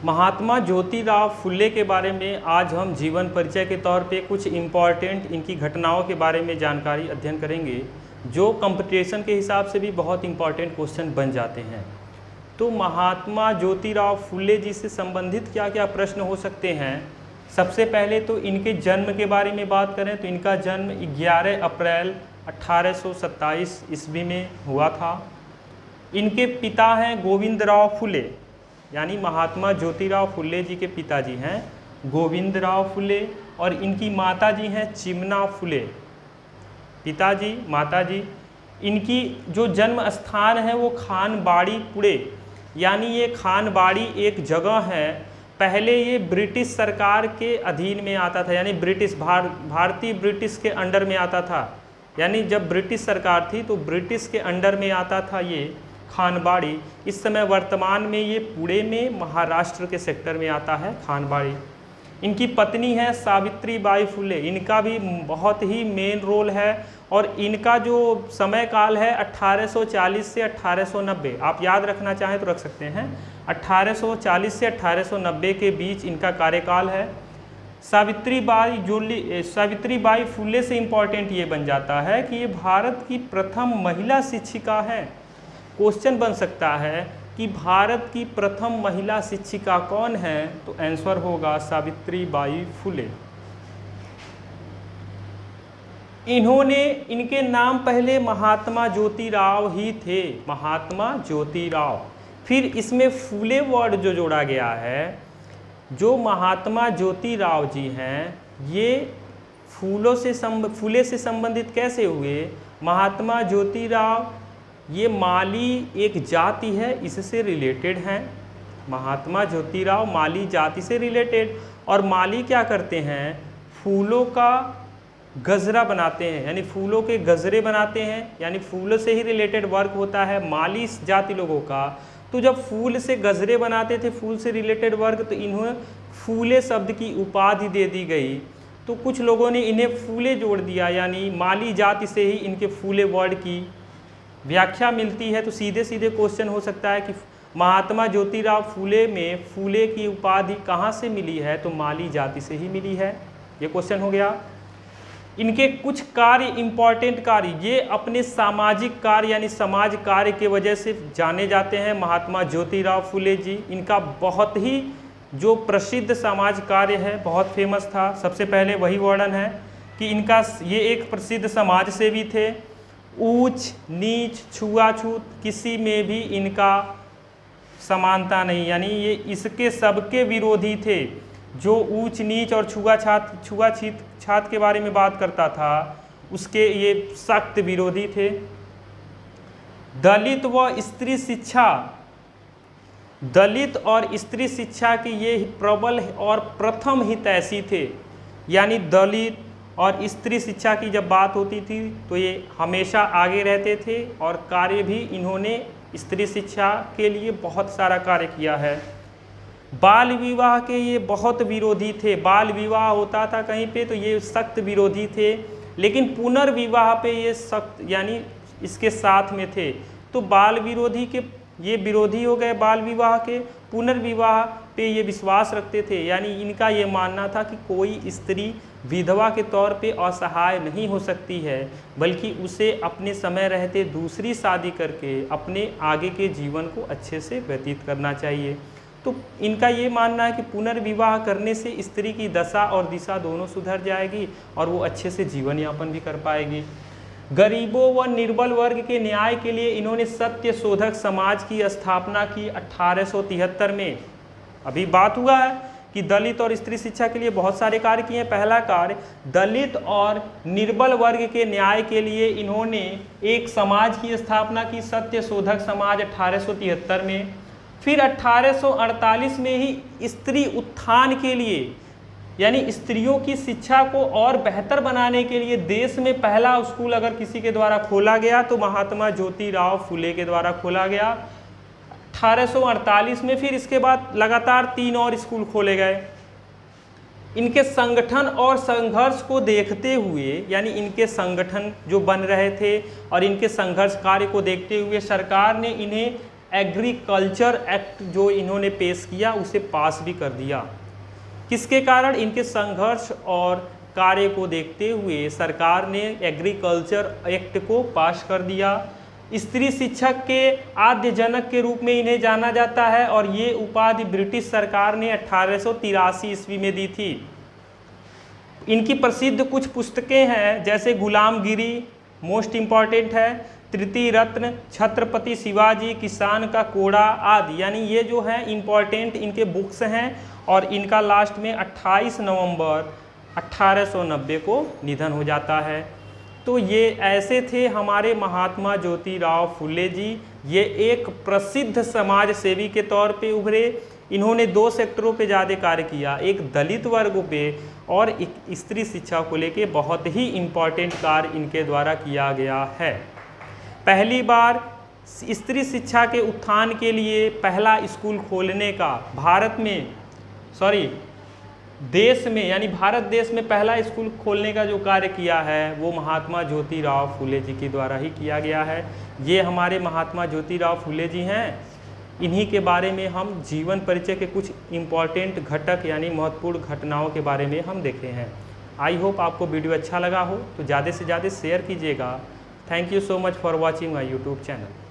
महात्मा ज्योतिराव फुले के बारे में आज हम जीवन परिचय के तौर पे कुछ इम्पॉर्टेंट इनकी घटनाओं के बारे में जानकारी अध्ययन करेंगे, जो कंपटीशन के हिसाब से भी बहुत इम्पॉर्टेंट क्वेश्चन बन जाते हैं। तो महात्मा ज्योतिराव फुले जी से संबंधित क्या क्या प्रश्न हो सकते हैं। सबसे पहले तो इनके जन्म के बारे में बात करें तो इनका जन्म 11 अप्रैल 1827 ईस्वी में हुआ था। इनके पिता हैं गोविंदराव फुले, यानी महात्मा ज्योतिराव फुले जी के पिताजी हैं गोविंदराव फुले, और इनकी माताजी हैं चिमना फुले। पिताजी माताजी, इनकी जो जन्म स्थान है वो खानबाड़ी पुणे, यानी ये खानबाड़ी एक जगह है। पहले ये ब्रिटिश सरकार के अधीन में आता था, यानी भारतीय ब्रिटिश के अंडर में आता था। यानी जब ब्रिटिश सरकार थी तो ब्रिटिश के अंडर में आता था ये खानबाड़ी। इस समय वर्तमान में ये पुणे में महाराष्ट्र के सेक्टर में आता है खानबाड़ी। इनकी पत्नी है सावित्री बाई फुले, इनका भी बहुत ही मेन रोल है, और इनका जो समय काल है 1840 से 1890, आप याद रखना चाहें तो रख सकते हैं। 1840 से 1890 के बीच इनका कार्यकाल है। सावित्री बाई फुले से इम्पॉर्टेंट ये बन जाता है कि ये भारत की प्रथम महिला शिक्षिका हैं। क्वेश्चन बन सकता है कि भारत की प्रथम महिला शिक्षिका कौन है, तो आंसर होगा सावित्री बाई फुले। इनके नाम पहले महात्मा ज्योतिराव ही थे, महात्मा ज्योतिराव। फिर इसमें फुले वर्ड जो जोड़ा गया है, जो महात्मा ज्योतिराव जी हैं ये फूले से संबंधित कैसे हुए। महात्मा ज्योतिराव ये माली एक जाति है, इससे रिलेटेड हैं। महात्मा ज्योतिराव माली जाति से रिलेटेड, और माली क्या करते हैं, फूलों का गजरा बनाते हैं, यानी फूलों के गजरे बनाते हैं, यानी फूलों से ही रिलेटेड वर्क होता है माली जाति लोगों का। तो जब फूल से गजरे बनाते थे, फूल से रिलेटेड वर्क, तो इन्हें फूले शब्द की उपाधि दे दी गई। तो कुछ लोगों ने इन्हें फूले जोड़ दिया, यानी माली जाति से ही इनके फूले वर्ड की व्याख्या मिलती है। तो सीधे सीधे क्वेश्चन हो सकता है कि महात्मा ज्योतिराव फुले में फूले की उपाधि कहाँ से मिली है, तो माली जाति से ही मिली है। ये क्वेश्चन हो गया। इनके कुछ कार्य, इंपॉर्टेंट कार्य, ये अपने सामाजिक कार्य यानी समाज कार्य के वजह से जाने जाते हैं महात्मा ज्योतिराव फुले जी। इनका बहुत ही जो प्रसिद्ध समाज कार्य है, बहुत फेमस था। सबसे पहले वही वर्णन है कि इनका ये एक प्रसिद्ध समाज सेवी थे। ऊंच नीच छुआछूत किसी में भी इनका समानता नहीं, यानी ये इसके सबके विरोधी थे। जो ऊंच नीच और छुआछूत के बारे में बात करता था, उसके ये सख्त विरोधी थे। दलित और स्त्री शिक्षा की ये प्रबल और प्रथम हितैषी थे। यानी दलित और स्त्री शिक्षा की जब बात होती थी तो ये हमेशा आगे रहते थे, और कार्य भी इन्होंने स्त्री शिक्षा के लिए बहुत सारा कार्य किया है। बाल विवाह के ये बहुत विरोधी थे। बाल विवाह होता था कहीं पे तो ये सख्त विरोधी थे, लेकिन पुनर्विवाह पे ये सख्त, यानी इसके साथ में थे। तो बाल विरोधी के ये विरोधी हो गए बाल विवाह के। पुनर्विवाह पे ये विश्वास रखते थे, यानी इनका ये मानना था कि कोई स्त्री विधवा के तौर पे असहाय नहीं हो सकती है, बल्कि उसे अपने समय रहते दूसरी शादी करके अपने आगे के जीवन को अच्छे से व्यतीत करना चाहिए। तो इनका ये मानना है कि पुनर्विवाह करने से स्त्री की दशा और दिशा दोनों सुधर जाएगी और वो अच्छे से जीवन यापन भी कर पाएगी। गरीबों व निर्बल वर्ग के न्याय के लिए इन्होंने सत्य शोधक समाज की स्थापना की 1873 में। अभी बात हुआ है कि दलित और स्त्री शिक्षा के लिए बहुत सारे कार्य किए हैं। पहला कार्य, दलित और निर्बल वर्ग के न्याय के लिए इन्होंने एक समाज की स्थापना की, सत्य शोधक समाज, 1873 में। फिर 1848 में ही स्त्री उत्थान के लिए, यानी स्त्रियों की शिक्षा को और बेहतर बनाने के लिए देश में पहला स्कूल अगर किसी के द्वारा खोला गया तो महात्मा ज्योतिराव फुले के द्वारा खोला गया 1848 में। फिर इसके बाद लगातार 3 और स्कूल खोले गए। इनके संगठन और संघर्ष को देखते हुए, यानी इनके संगठन जो बन रहे थे और इनके संघर्ष कार्य को देखते हुए सरकार ने इन्हें एग्रीकल्चर एक्ट जो इन्होंने पेश किया उसे पास भी कर दिया। किसके कारण? इनके संघर्ष और कार्य को देखते हुए सरकार ने एग्रीकल्चर एक्ट को पास कर दिया। स्त्री शिक्षक के आद्य जनक के रूप में इन्हें जाना जाता है और ये उपाधि ब्रिटिश सरकार ने 1883 ईस्वी में दी थी। इनकी प्रसिद्ध कुछ पुस्तकें हैं, जैसे गुलामगिरी मोस्ट इम्पॉर्टेंट है, तृतीय रत्न, छत्रपति शिवाजी, किसान का कोड़ा आदि, यानी ये जो है इम्पॉर्टेंट इनके बुक्स हैं। और इनका लास्ट में 28 नवंबर 1890 को निधन हो जाता है। तो ये ऐसे थे हमारे महात्मा ज्योतिराव फुले जी। ये एक प्रसिद्ध समाज सेवी के तौर पे उभरे। इन्होंने 2 सेक्टरों पे ज़्यादा कार्य किया, एक दलित वर्ग पे और एक स्त्री शिक्षा को लेके बहुत ही इम्पॉर्टेंट कार्य इनके द्वारा किया गया है। पहली बार स्त्री शिक्षा के उत्थान के लिए पहला स्कूल खोलने का देश में यानी भारत देश में पहला स्कूल खोलने का जो कार्य किया है वो महात्मा ज्योतिराव फुले जी के द्वारा ही किया गया है। ये हमारे महात्मा ज्योतिराव फुले जी हैं। इन्हीं के बारे में हम जीवन परिचय के कुछ इम्पॉर्टेंट घटक यानी महत्वपूर्ण घटनाओं के बारे में हम देखे हैं। आई होप आपको वीडियो अच्छा लगा हो तो ज़्यादा से ज़्यादा शेयर कीजिएगा। Thank you so much for watching my YouTube channel.